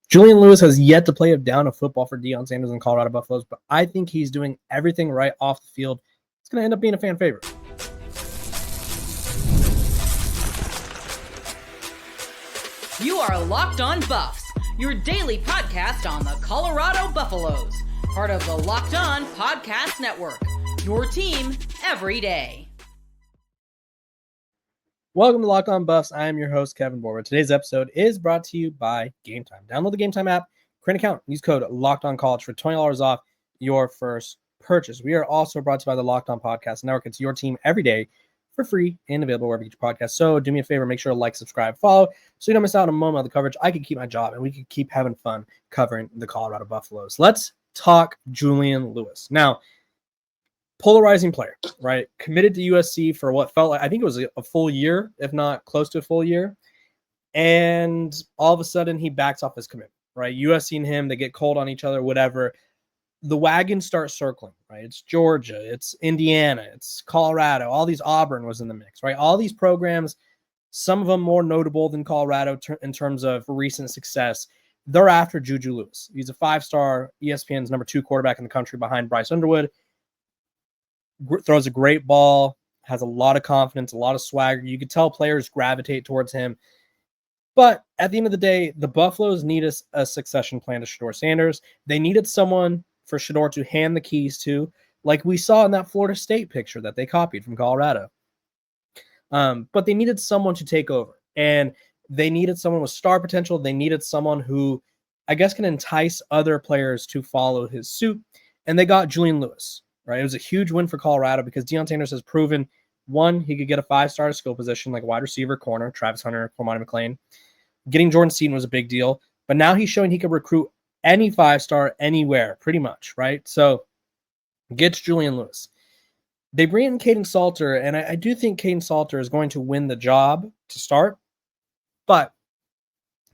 Julian Lewis has yet to play a down of football for Deion Sanders and Colorado Buffaloes, but I think he's doing everything right off the field. It's going to end up being a fan favorite. You are Locked On Buffs, your daily podcast on the Colorado Buffaloes, part of the Locked On Podcast Network, your team every day. Welcome to Locked On Buffs. I am your host, Kevin Borba. Today's episode is brought to you by Game Time. Download the Game Time app, create an account, use code LOCKEDONCollege for $20 off your first purchase. We are also brought to you by the Locked On Podcast Network. It's your team every day for free and available wherever you get your podcast. So do me a favor, make sure to like, subscribe, follow, so you don't miss out on a moment of the coverage. I can keep my job and we can keep having fun covering the Colorado Buffaloes. Let's talk Julian Lewis. Now, polarizing player, right? Committed to USC for what felt like, I think it was a full year, if not close to a full year. And all of a sudden he backs off his commitment, right? USC and him, they get cold on each other, whatever. The wagons start circling, right? It's Georgia, it's Indiana, it's Colorado, all these Auburn was in the mix, right? All these programs, some of them more notable than Colorado in terms of recent success. They're after Juju Lewis. He's a 5-star, ESPN's number 2 quarterback in the country behind Bryce Underwood. Throws a great ball, has a lot of confidence, a lot of swagger. You could tell players gravitate towards him. But at the end of the day, the Buffaloes need a succession plan to Shedeur Sanders. They needed someone for Shedeur to hand the keys to, like we saw in that Florida State picture that they copied from Colorado. But they needed someone to take over. And they needed someone with star potential. They needed someone who, I guess, can entice other players to follow his suit. And they got Julian Lewis. Right, it was a huge win for Colorado because Deion Sanders has proven, one, he could get a 5-star skill position like wide receiver, corner, Travis Hunter, Cormani McClain. Getting Jordan Seaton was a big deal, but now he's showing he could recruit any 5-star anywhere, pretty much, right? So, gets Julian Lewis. They bring in Kaidon Salter, and I do think Kaidon Salter is going to win the job to start, but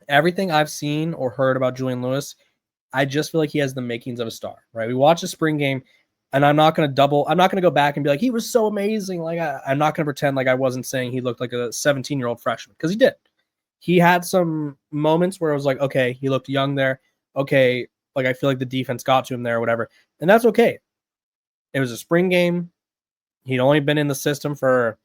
everything I've seen or heard about Julian Lewis, I just feel like he has the makings of a star, right? We watched the spring game. And I'm not going to go back and be like, he was so amazing. Like, I'm not going to pretend like I wasn't saying he looked like a 17-year-old freshman, because he did. He had some moments where it was like, okay, he looked young there. Okay, like I feel like the defense got to him there or whatever. And that's okay. It was a spring game. He'd only been in the system for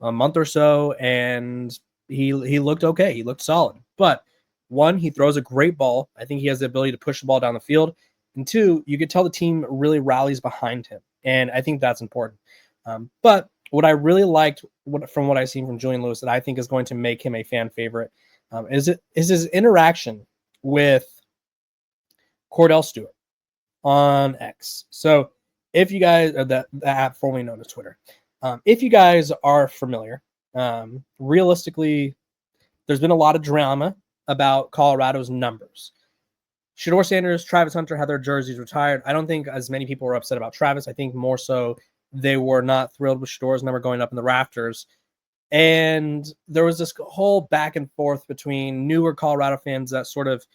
a month or so, and he looked okay. He looked solid. But one, he throws a great ball. I think he has the ability to push the ball down the field. And two, you could tell the team really rallies behind him. And I think that's important. But what I really liked from what I've seen from Julian Lewis that I think is going to make him a fan favorite is his interaction with Kordell Stewart on X. So if you guys, or the app formerly known as Twitter, if you guys are familiar, realistically, there's been a lot of drama about Colorado's numbers. Shedeur Sanders, Travis Hunter had their jerseys retired. I don't think as many people were upset about Travis. I think more so they were not thrilled with Shedeur's number going up in the rafters. And there was this whole back and forth between newer Colorado fans that sort of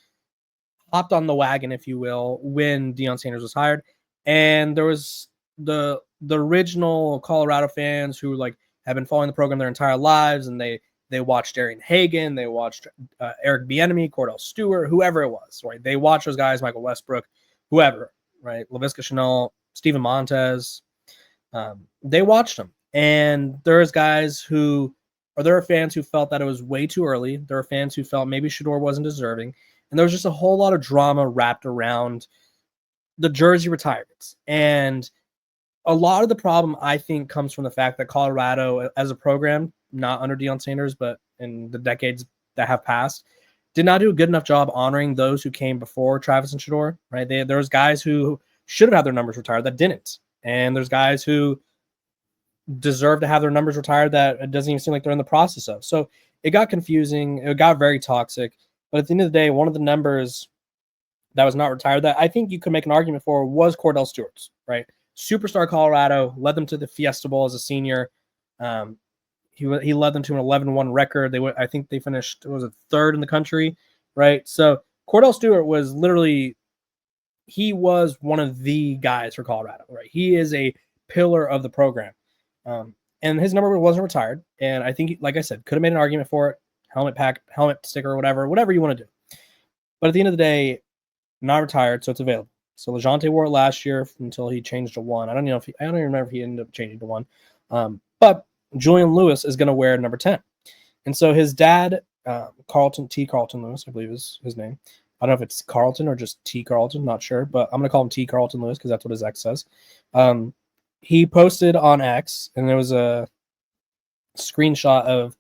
hopped on the wagon, if you will, when Deion Sanders was hired. And there was the original Colorado fans who like have been following the program their entire lives, and they watched Darian Hagan, they watched Eric Bieniemy, Kordell Stewart, whoever it was, right? They watched those guys, Michael Westbrook, whoever, right? Laviska Shenault, Steven Montez. They watched them. And there's guys there are fans who felt that it was way too early. There are fans who felt maybe Shedeur wasn't deserving. And there was just a whole lot of drama wrapped around the jersey retirements. And a lot of the problem, I think, comes from the fact that Colorado, as a program, not under Deion Sanders, but in the decades that have passed, did not do a good enough job honoring those who came before Travis and Shedeur, right? There was guys who should have had their numbers retired that didn't. And there's guys who deserve to have their numbers retired that it doesn't even seem like they're in the process of. So it got confusing. It got very toxic. But at the end of the day, one of the numbers that was not retired that I think you could make an argument for was Kordell Stewart's, right? Superstar Colorado, led them to the Fiesta Bowl as a senior. He led them to an 11-1 record. I think they finished, was it third in the country, right? So Kordell Stewart was literally, he was one of the guys for Colorado, right? He is a pillar of the program. And his number wasn't retired. And I think, like I said, could have made an argument for it. Helmet sticker, whatever you want to do. But at the end of the day, not retired, so it's available. So LeJounte wore it last year until he changed to 1. I don't even remember if he ended up changing to 1. But Julian Lewis is going to wear number 10. And so his dad, Carlton Lewis, I believe is his name. I don't know if it's Carlton or just T. Carlton, not sure, but I'm going to call him T. Carlton Lewis because that's what his ex says. He posted on X, and there was a screenshot of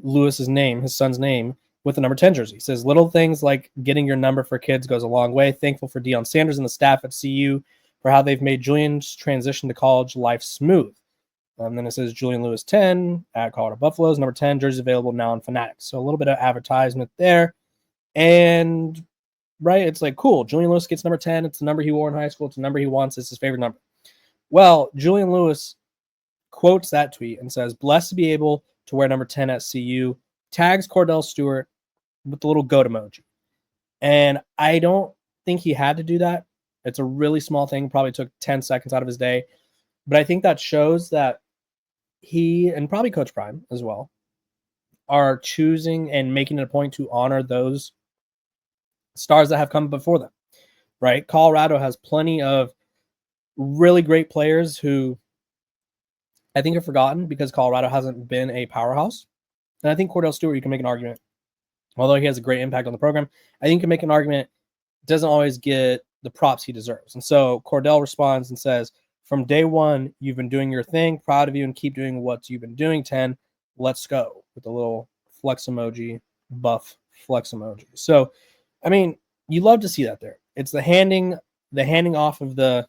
Lewis's name, his son's name, with the number 10 jersey. He says, little things like getting your number for kids goes a long way. Thankful for Deion Sanders and the staff at CU for how they've made Julian's transition to college life smooth. Then it says Julian Lewis 10 at Colorado Buffaloes. Number 10 jersey available now on Fanatics. So a little bit of advertisement there. And, right, it's like, cool. Julian Lewis gets number 10. It's the number he wore in high school. It's the number he wants. It's his favorite number. Well, Julian Lewis quotes that tweet and says, blessed to be able to wear number 10 at CU. Tags Kordell Stewart with the little goat emoji. And I don't think he had to do that. It's a really small thing. Probably took 10 seconds out of his day. But I think that shows that he, and probably Coach Prime as well, are choosing and making it a point to honor those stars that have come before them, right? Colorado has plenty of really great players who I think are forgotten because Colorado hasn't been a powerhouse. And I think Kordell Stewart, you can make an argument, although he has a great impact on the program, I think you can make an argument, doesn't always get the props he deserves. And so Kordell responds and says, from day one, you've been doing your thing. Proud of you and keep doing what you've been doing. 10, let's go. With the little flex emoji, buff flex emoji. So, I mean, you love to see that there. It's the handing off of the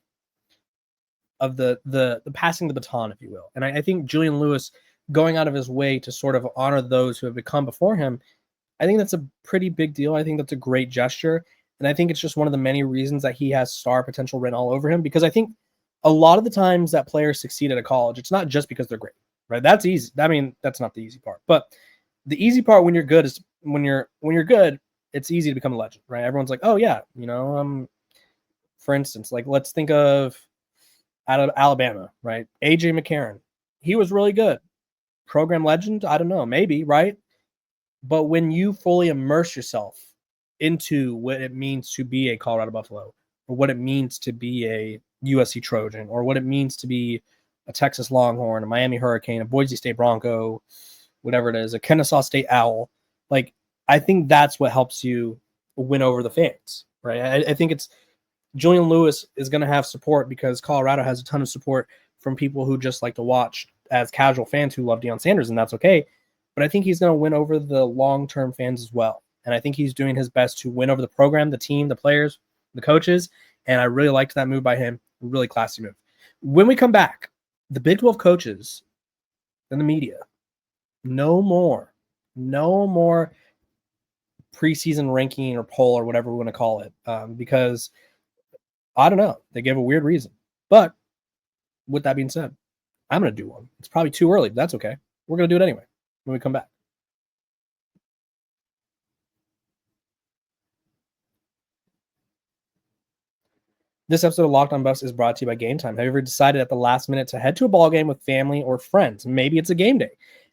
passing the baton, if you will. And I think Julian Lewis going out of his way to sort of honor those who have become before him, I think that's a pretty big deal. I think that's a great gesture. And I think it's just one of the many reasons that he has star potential written all over him, because I think a lot of the times that players succeed at a college, it's not just because they're great, right? That's easy. I mean, that's not the easy part. But the easy part when you're good is when you're good, it's easy to become a legend, right? Everyone's like, oh yeah, for instance, like let's think of out of Alabama, right? AJ McCarron. He was really good. Program legend? I don't know, maybe, right? But when you fully immerse yourself into what it means to be a Colorado Buffalo, or what it means to be a USC Trojan, or what it means to be a Texas Longhorn, a Miami Hurricane, a Boise State Bronco, whatever it is, a Kennesaw State Owl. Like, I think that's what helps you win over the fans, right? I think it's Julian Lewis is going to have support because Colorado has a ton of support from people who just like to watch as casual fans who love Deion Sanders, and that's okay. But I think he's going to win over the long-term fans as well. And I think he's doing his best to win over the program, the team, the players, the coaches. And I really liked that move by him. Really classy move. When we come back, the Big 12 coaches and the media, no more preseason ranking or poll or whatever we want to call it, because I don't know, they gave a weird reason. But with that being said, I'm going to do one. It's probably too early, but that's okay. We're going to do it anyway when we come back. This episode of Locked On Buffs is brought to you by Game Time. Have you ever decided at the last minute to head to a ball game with family or friends? Maybe it's a game day,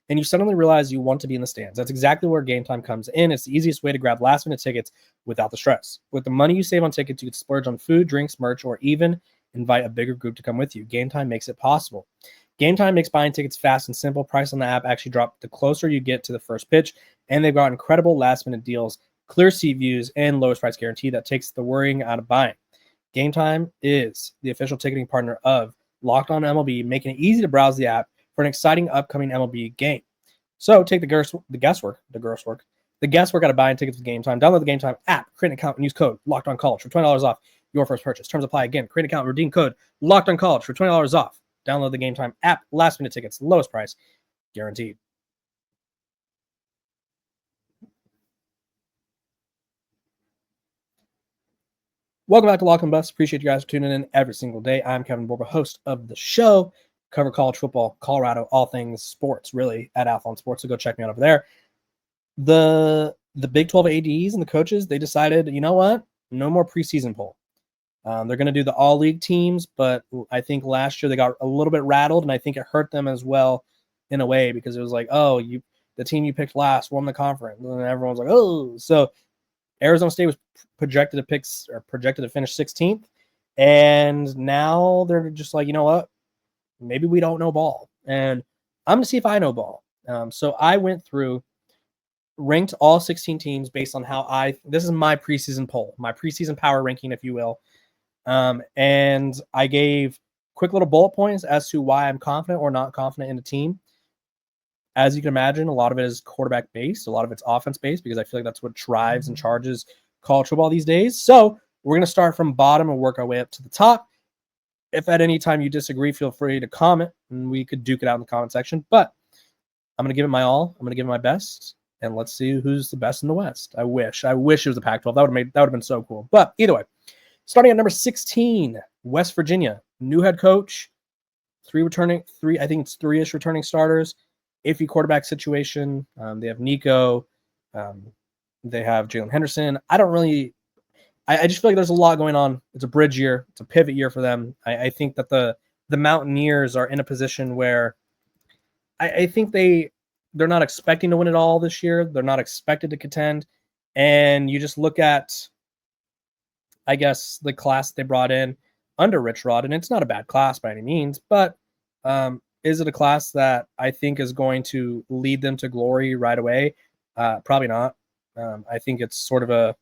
and you suddenly realize you want to be in the stands. That's exactly where Game Time comes in. It's the easiest way to grab last-minute tickets without the stress. With the money you save on tickets, you can splurge on food, drinks, merch, or even invite a bigger group to come with you. Game Time makes it possible. Game Time makes buying tickets fast and simple. Price on the app actually drop the closer you get to the first pitch, and they've got incredible last-minute deals, clear seat views, and lowest price guarantee that takes the worrying out of buying. Game Time is the official ticketing partner of Locked On MLB, making it easy to browse the app for an exciting upcoming MLB game. So take the guesswork out of buying tickets with Game Time. Download the Game Time app, create an account, and use code Locked On College for $20 off your first purchase. Terms apply. Again, create an account, redeem code Locked On College for $20 off. Download the Game Time app. Last minute tickets, lowest price guaranteed. Welcome back to Locked On Buffs. Appreciate you guys for tuning in every single day. I'm Kevin Borba, host of the show. Cover college football, Colorado, all things sports, really, at Athlon Sports. So go check me out over there. The Big 12 ADs and the coaches, they decided, you know what? No more preseason poll. They're going to do the all-league teams, but I think last year they got a little bit rattled, and I think it hurt them as well in a way because it was like, oh, the team you picked last won the conference, and everyone's like, oh. So Arizona State was projected to finish 16th, and now they're just like, you know what? Maybe we don't know ball, and I'm gonna see if I know ball. So I went through, ranked all 16 teams based on how this is my preseason poll, my preseason power ranking, if you will. And I gave quick little bullet points as to why I'm confident or not confident in the team. As you can imagine, a lot of it is quarterback based, a lot of it's offense based, because I feel like that's what drives and charges college football these days. So we're going to start from bottom and work our way up to the top. If at any time you disagree, feel free to comment, and we could duke it out in the comment section. But I'm going to give it my all. I'm going to give it my best, and let's see who's the best in the West. I wish it was a Pac-12. That would have been so cool. But either way, starting at number 16, West Virginia, new head coach, three-ish returning starters. Iffy quarterback situation. They have Nico. They have Jalen Henderson. I just feel like there's a lot going on. It's a bridge year. It's a pivot year for them. I think that the Mountaineers are in a position where I think they're not expecting to win it all this year. They're not expected to contend. And you just look at, I guess, the class they brought in under Rich Rod, and it's not a bad class by any means, but is it a class that I think is going to lead them to glory right away? Probably not. I think it's one of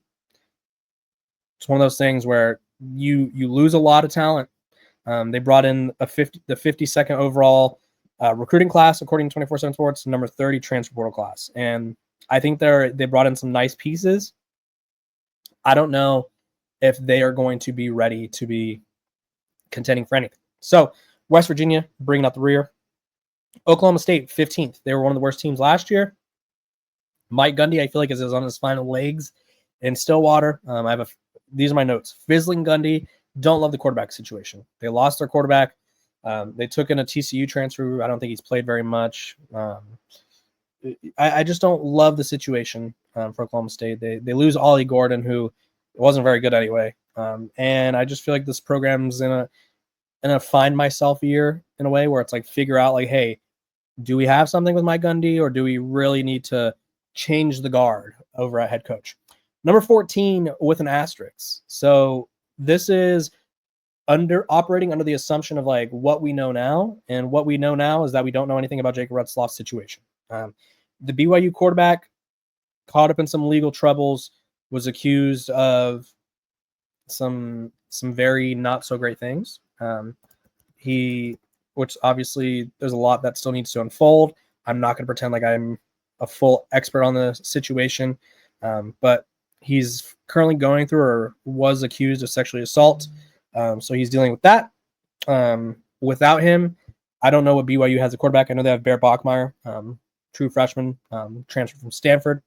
those things where you lose a lot of talent. They brought in the 52nd overall recruiting class, according to 24/7 Sports, number 30 transfer portal class. And I think they brought in some nice pieces. I don't know if they are going to be ready to be contending for anything. So West Virginia bringing up the rear. Oklahoma State, 15th. They were one of the worst teams last year. Mike Gundy, I feel like, is on his final legs in Stillwater. These are my notes. Fizzling Gundy. Don't love the quarterback situation. They lost their quarterback. They took in a TCU transfer. I don't think he's played very much. I just don't love the situation for Oklahoma State. They lose Ollie Gordon, who wasn't very good anyway. And I just feel like this program's in a find myself year in a way where it's like figure out like, hey, do we have something with Mike Gundy, or do we really need to change the guard over at head coach? Number 14 with an asterisk. So this is operating under the assumption of like what we know now, and what we know now is that we don't know anything about Jacob Retzloff's situation. The BYU quarterback caught up in some legal troubles, was accused of some very not so great things. Which obviously there's a lot that still needs to unfold. I'm not going to pretend like I'm a full expert on the situation, but he's currently going through, or was accused of sexually assault. So he's dealing with that. Without him, I don't know what BYU has a quarterback. I know they have Bear Bachmeier, true freshman, transferred from Stanford.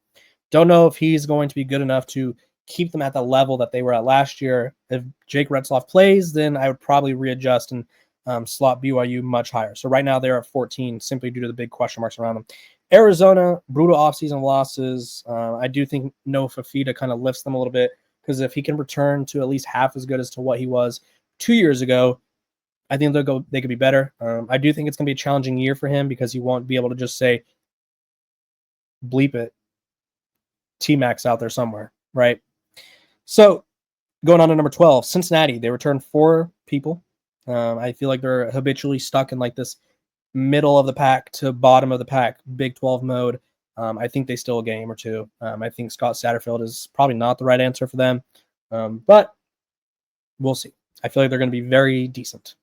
Don't know if he's going to be good enough to keep them at the level that they were at last year. If Jake Retzloff plays, then I would probably readjust and slot BYU much higher. So right now they're at 14 simply due to the big question marks around them. Arizona, brutal offseason losses. I do think Noah Fafita kind of lifts them a little bit, because if he can return to at least half as good as to what he was 2 years ago, I think they could be better. I do think it's going to be a challenging year for him, because he won't be able to just say, bleep it, T-Max out there somewhere, right? So going on to number 12, Cincinnati. They returned 4 people. I feel like they're habitually stuck in like this middle of the pack to bottom of the pack, Big 12 mode. I think they still a game or two. I think Scott Satterfield is probably not the right answer for them, but we'll see. I feel like they're going to be very decent.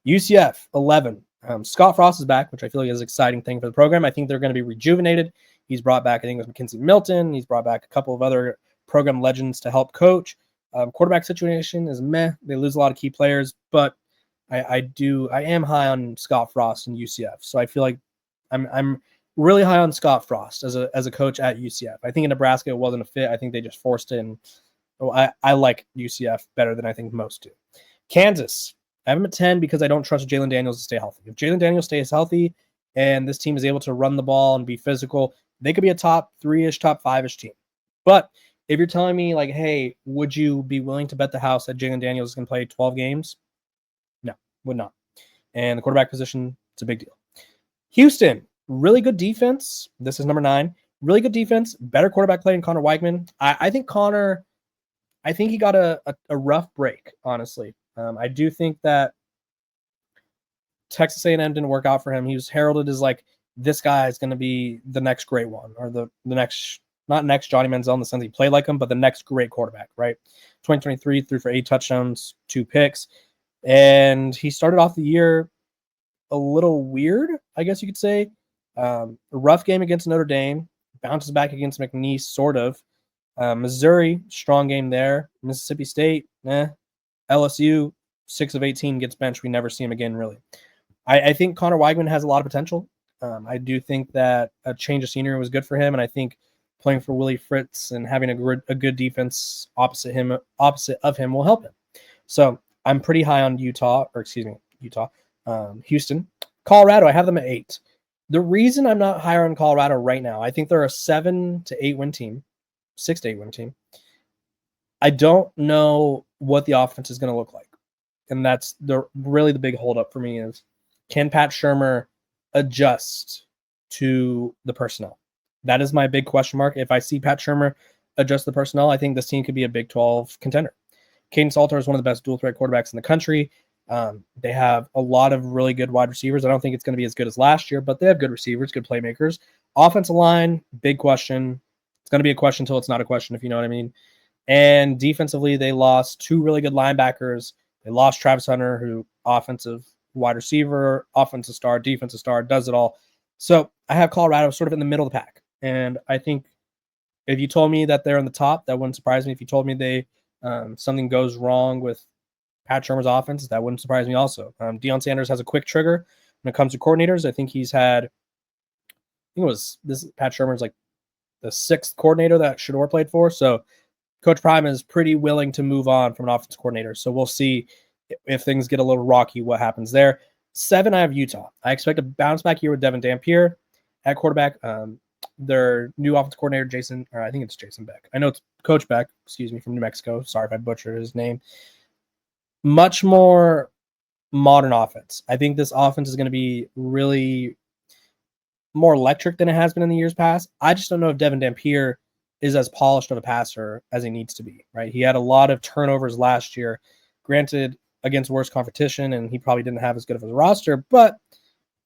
UCF, 11. Scott Frost is back, which I feel like is an exciting thing for the program. I think they're going to be rejuvenated. He's brought back, I think it was McKenzie Milton. He's brought back a couple of other program legends to help coach. Quarterback situation is meh. They lose a lot of key players, but I am high on Scott Frost and UCF. So I feel like I'm really high on Scott Frost as a coach at UCF. I think in Nebraska it wasn't a fit. I think they just forced it. And I like UCF better than I think most do. Kansas, I have them at 10 because I don't trust Jalen Daniels to stay healthy. If Jalen Daniels stays healthy and this team is able to run the ball and be physical, they could be a top 3-ish, top 5-ish team. But if you're telling me like, hey, would you be willing to bet the house that Jalen Daniels is going to play 12 games? No, would not. And the quarterback position, it's a big deal. Houston, really good defense. This is number 9. really good defense, better quarterback play than Connor Weigman. I think he got a rough break, honestly. I do think that Texas A&M didn't work out for him. He was heralded as like, this guy is going to be the next great one, or the next, not next Johnny Manziel in the sense he played like him, but the next great quarterback, right? 2023, threw for 8 touchdowns, 2 picks. And he started off the year a little weird, I guess you could say. A rough game against Notre Dame, bounces back against McNeese, sort of. Missouri, strong game there. Mississippi State, LSU, 6 of 18, gets benched. We never see him again, really. I think Connor Weigman has a lot of potential. I do think that a change of scenery was good for him, and I think playing for Willie Fritz and having a good defense opposite of him will help him. So I'm pretty high on Utah. Houston. Colorado, I have them at 8. The reason I'm not higher on Colorado right now, I think they're a 7 to 8 win team, 6 to 8 win team. I don't know what the offense is going to look like. And that's really the big holdup for me is, can Pat Shurmur adjust to the personnel? That is my big question mark. If I see Pat Shurmur adjust the personnel, I think this team could be a Big 12 contender. Caden Salter is one of the best dual threat quarterbacks in the country. They have a lot of really good wide receivers. I don't think it's going to be as good as last year, but they have good receivers, good playmakers. Offensive line, big question. It's going to be a question until it's not a question, if you know what I mean. And defensively, they lost 2 really good linebackers. They lost Travis Hunter, who offensive wide receiver, offensive star, defensive star, does it all. So I have Colorado sort of in the middle of the pack. And I think if you told me that they're in the top, that wouldn't surprise me. If you told me something goes wrong with Pat Shurmur's offense, that wouldn't surprise me also. Deion Sanders has a quick trigger when it comes to coordinators. I think Pat Shurmur's like the 6th coordinator that Shedeur played for. So Coach Prime is pretty willing to move on from an offensive coordinator. So we'll see if things get a little rocky, what happens there. 7, I have Utah. I expect a bounce back year with Devin Dampier at quarterback. Their new offensive coordinator, Jason Beck. I know it's Coach Beck, from New Mexico. Sorry if I butchered his name. Much more modern offense. I think this offense is going to be really more electric than it has been in the years past. I just don't know if Devin Dampier is as polished of a passer as he needs to be, right? He had a lot of turnovers last year, granted against worse competition, and he probably didn't have as good of a roster, but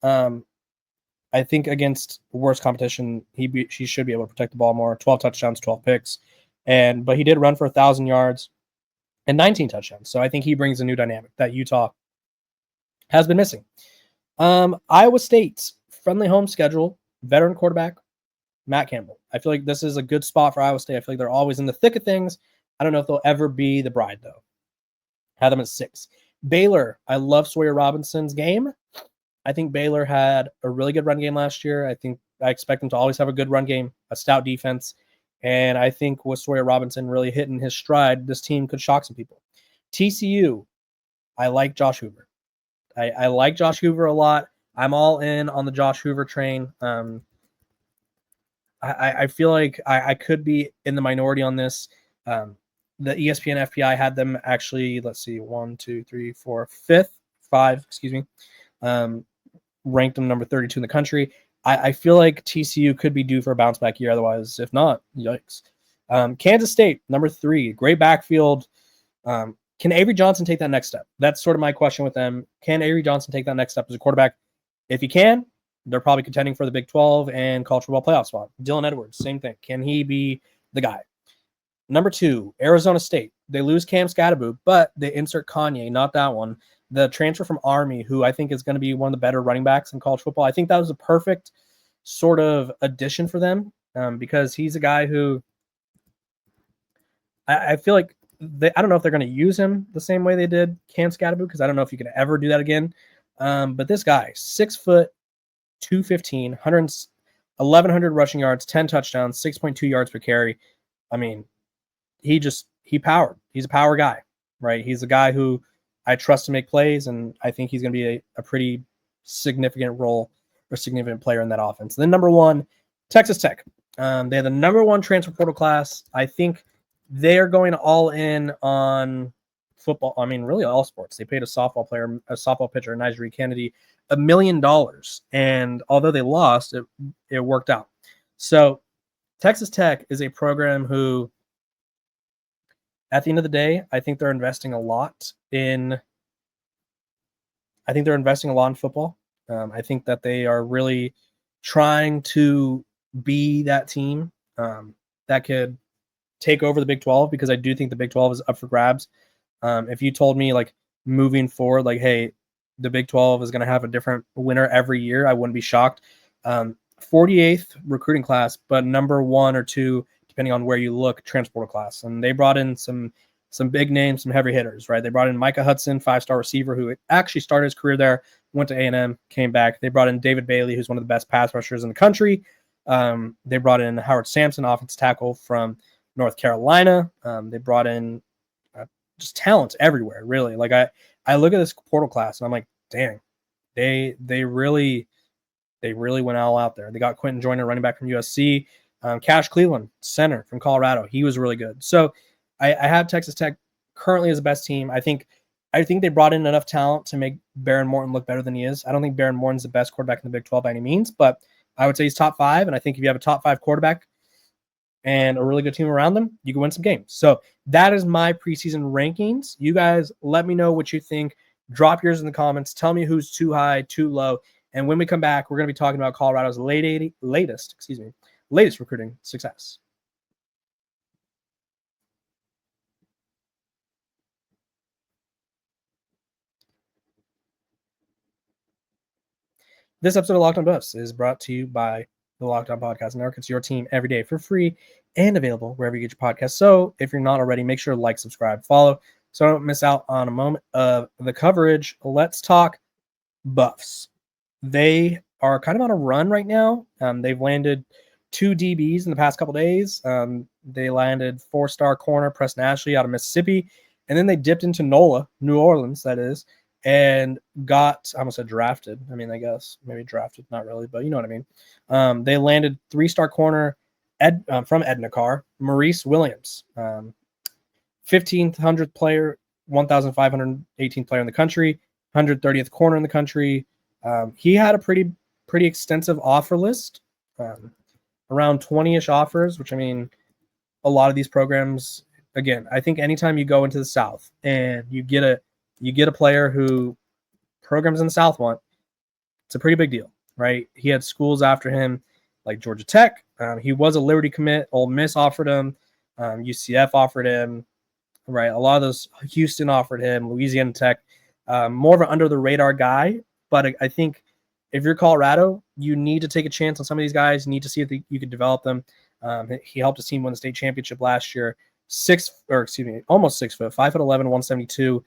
I think against worse competition, he should be able to protect the ball more. 12 touchdowns, 12 picks, but he did run for 1,000 yards and 19 touchdowns. So I think he brings a new dynamic that Utah has been missing. Iowa State, friendly home schedule, veteran quarterback, Matt Campbell. I feel like this is a good spot for Iowa State. I feel like they're always in the thick of things. I don't know if they'll ever be the bride, though. Had them at 6. Baylor, I love Sawyer Robinson's game. I think Baylor had a really good run game last year. I expect them to always have a good run game, a stout defense. And I think with Sawyer Robinson really hitting his stride, this team could shock some people. TCU, I like Josh Hoover. I like Josh Hoover a lot. I'm all in on the Josh Hoover train. I feel like I could be in the minority on this. The ESPN FPI had them actually, let's see, 5, ranked them number 32 in the country. I feel like TCU could be due for a bounce back year. Otherwise, if not, yikes. Kansas State, number 3, great backfield. Can Avery Johnson take that next step? That's sort of my question with them. Can Avery Johnson take that next step as a quarterback? If he can, they're probably contending for the Big 12 and college football playoff spot. Dylan Edwards, same thing. Can he be the guy? Number 2, Arizona State. They lose Cam Scatterbo, but they insert Kanye, not that one. The transfer from Army, who I think is going to be one of the better running backs in college football. I think that was a perfect sort of addition for them because he's a guy who I feel like I don't know if they're going to use him the same way they did Cam Scatterbo because I don't know if you can ever do that again. But this guy, 6 foot, 215, 1,100 rushing yards, 10 touchdowns, 6.2 yards per carry. I mean, he powered. He's a power guy, right? He's a guy who I trust to make plays, and I think he's going to be a pretty significant role or significant player in that offense. Then number 1, Texas Tech. They have the number 1 transfer portal class. I think they are going all in on football. I mean, really all sports. They paid a softball pitcher, Najee Kennedy, $1 million. And although they lost, it worked out. So Texas Tech is a program who, at the end of the day, I think they're investing a lot in football. I think that they are really trying to be that team that could take over the Big 12, because I do think the Big 12 is up for grabs. If you told me like moving forward, like, hey, the Big 12 is going to have a different winner every year, I wouldn't be shocked. 48th recruiting class, but number 1 or 2, depending on where you look, transporter class. And they brought in some big names, some heavy hitters, right? They brought in Micah Hudson, 5-star receiver, who actually started his career there, went to A&M, came back. They brought in David Bailey, who's one of the best pass rushers in the country. They brought in Howard Sampson, offensive tackle from North Carolina. They brought in just talent everywhere, really. Like I look at this portal class and I'm like, dang, they really went all out there. They got Quentin Joyner, running back from USC. Cash Cleveland, center from Colorado. He was really good. So I have Texas Tech currently as the best team. I think they brought in enough talent to make Baron Morton look better than he is. I don't think Baron Morton's the best quarterback in the Big 12 by any means, but I would say he's top 5. And I think if you have a top 5 quarterback and a really good team around them, you can win some games. So that is my preseason rankings. You guys let me know what you think. Drop yours in the comments. Tell me who's too high, too low. And when we come back, we're going to be talking about Colorado's latest recruiting success. This episode of Locked On Buffs is brought to you by the Locked On Podcast Network. It's your team every day for free and available wherever you get your podcast. So if you're not already, make sure to like, subscribe, follow, so I don't miss out on a moment of the coverage. Let's talk Buffs. They are kind of on a run right now. They've landed 2 DBs in the past couple days. They landed 4-star corner Preston Ashley out of Mississippi, and then they dipped into NOLA, New Orleans, that is, and got, I almost said drafted. I mean, I guess maybe drafted, not really, but you know what I mean. They landed 3-star corner from Edna Carr, Maurice Williams, 1,500th player, 1,518th player in the country, 130th corner in the country. He had a pretty extensive offer list, around 20-ish offers, which, I mean, a lot of these programs, again, I think anytime you go into the South and you get a player who programs in the South want, it's a pretty big deal, right? He had schools after him like Georgia Tech. He was a Liberty commit. Ole Miss offered him. UCF offered him, right? A lot of those, Houston offered him, Louisiana Tech, more of an under-the-radar guy. But I think if you're Colorado, you need to take a chance on some of these guys. You need to see if you can develop them. He helped his team win the state championship last year. Almost 6 foot, 5'11", 172.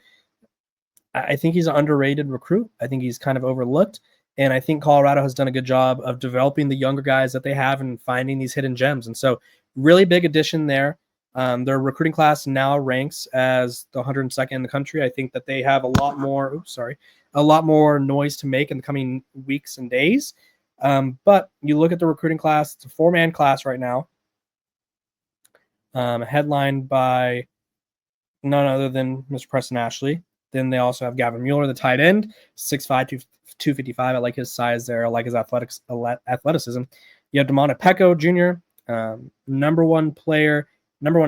I think he's an underrated recruit. I think he's kind of overlooked. And I think Colorado has done a good job of developing the younger guys that they have and finding these hidden gems. And so really big addition there. Their recruiting class now ranks as the 102nd in the country. I think that they have a lot more noise to make in the coming weeks and days. But you look at the recruiting class, it's a 4-man class right now, headlined by none other than Mr. Preston Ashley. Then they also have Gavin Mueller, the tight end, 6'5", 255. I like his size there. I like his athleticism. You have Demonte Pecco Jr., number one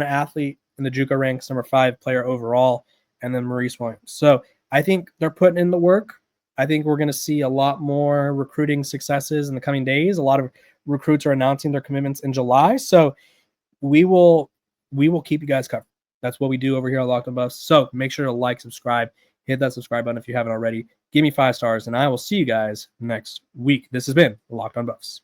athlete in the JUCO ranks, number 5 player overall, and then Maurice Williams. So I think they're putting in the work. I think we're going to see a lot more recruiting successes in the coming days. A lot of recruits are announcing their commitments in July. So we will keep you guys covered. That's what we do over here on Locked On Buffs. So make sure to like, subscribe, hit that subscribe button if you haven't already. Give me 5 stars, and I will see you guys next week. This has been Locked On Buffs.